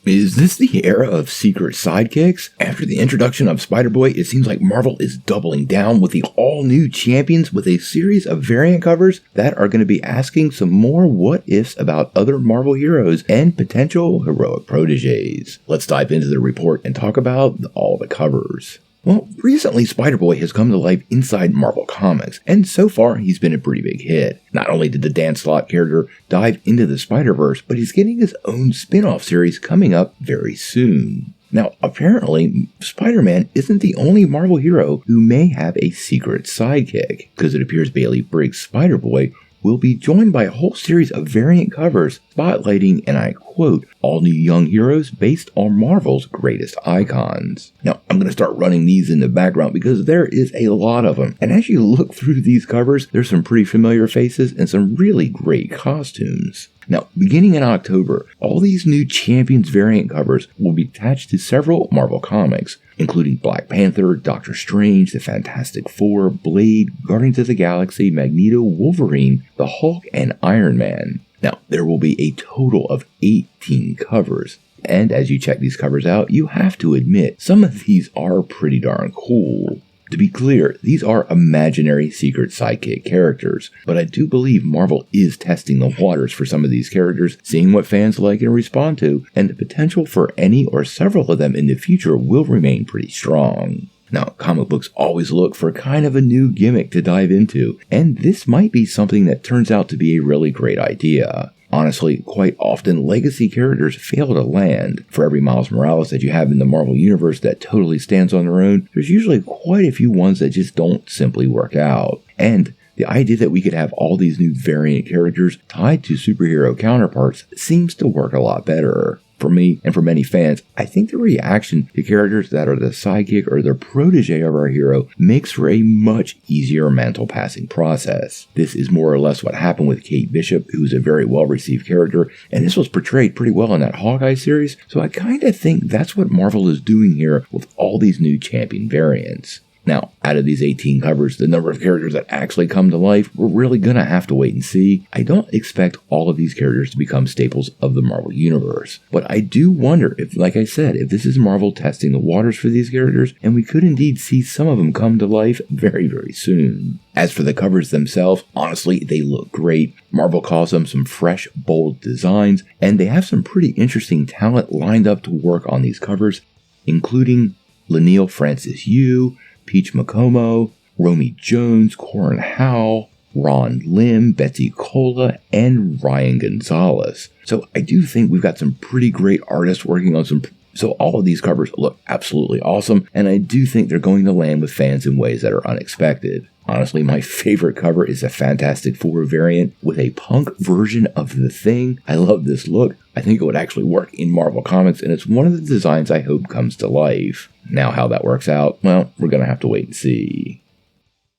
Is this the era of secret sidekicks? After the introduction of Spider-Boy, it seems like Marvel is doubling down with the all-new Champions with a series of variant covers that are going to be asking some more what-ifs about other Marvel heroes and potential heroic proteges. Let's dive into the report and talk about all the covers. Well, recently Spider-Boy has come to life inside Marvel Comics, and so far he's been a pretty big hit. Not only did the Dan Slott character dive into the Spider-Verse, but he's getting his own spin-off series coming up very soon. Now, apparently, Spider-Man isn't the only Marvel hero who may have a secret sidekick, because it appears Bailey Briggs' Spider-Boy will be joined by a whole series of variant covers spotlighting, and I quote, all new young heroes based on Marvel's greatest icons. Now, I'm going to start running these in the background because there is a lot of them. And as you look through these covers, there's some pretty familiar faces and some really great costumes. Now, beginning in October, all these new Champions variant covers will be attached to several Marvel comics, including Black Panther, Doctor Strange, the Fantastic Four, Blade, Guardians of the Galaxy, Magneto, Wolverine, the Hulk, and Iron Man. Now, there will be a total of 18 covers, and as you check these covers out, you have to admit, some of these are pretty darn cool. To be clear, these are imaginary secret sidekick characters, but I do believe Marvel is testing the waters for some of these characters, seeing what fans like and respond to, and the potential for any or several of them in the future will remain pretty strong. Now, comic books always look for kind of a new gimmick to dive into, and this might be something that turns out to be a really great idea. Honestly, quite often, legacy characters fail to land. For every Miles Morales that you have in the Marvel Universe that totally stands on their own, there's usually quite a few ones that just don't simply work out. And the idea that we could have all these new variant characters tied to superhero counterparts seems to work a lot better. For me, and for many fans, I think the reaction to characters that are the sidekick or the protege of our hero makes for a much easier mental passing process. This is more or less what happened with Kate Bishop, who's a very well-received character, and this was portrayed pretty well in that Hawkeye series, so I kind of think that's what Marvel is doing here with all these new Champion variants. Now, out of these 18 covers, the number of characters that actually come to life, we're really gonna have to wait and see. I don't expect all of these characters to become staples of the Marvel Universe, but I do wonder if, like I said, if this is Marvel testing the waters for these characters, and we could indeed see some of them come to life very, very soon. As for the covers themselves, honestly, they look great. Marvel calls them some fresh, bold designs, and they have some pretty interesting talent lined up to work on these covers, including Leinil Francis Yu, Peach Macomo, Romy Jones, Corin Howell, Ron Lim, Betsy Cola, and Ryan Gonzalez. So I do think we've got some pretty great artists working on so all of these covers look absolutely awesome, and I do think they're going to land with fans in ways that are unexpected. Honestly, my favorite cover is a Fantastic Four variant with a punk version of The Thing. I love this look. I think it would actually work in Marvel Comics, and it's one of the designs I hope comes to life. Now how that works out, well, we're going to have to wait and see.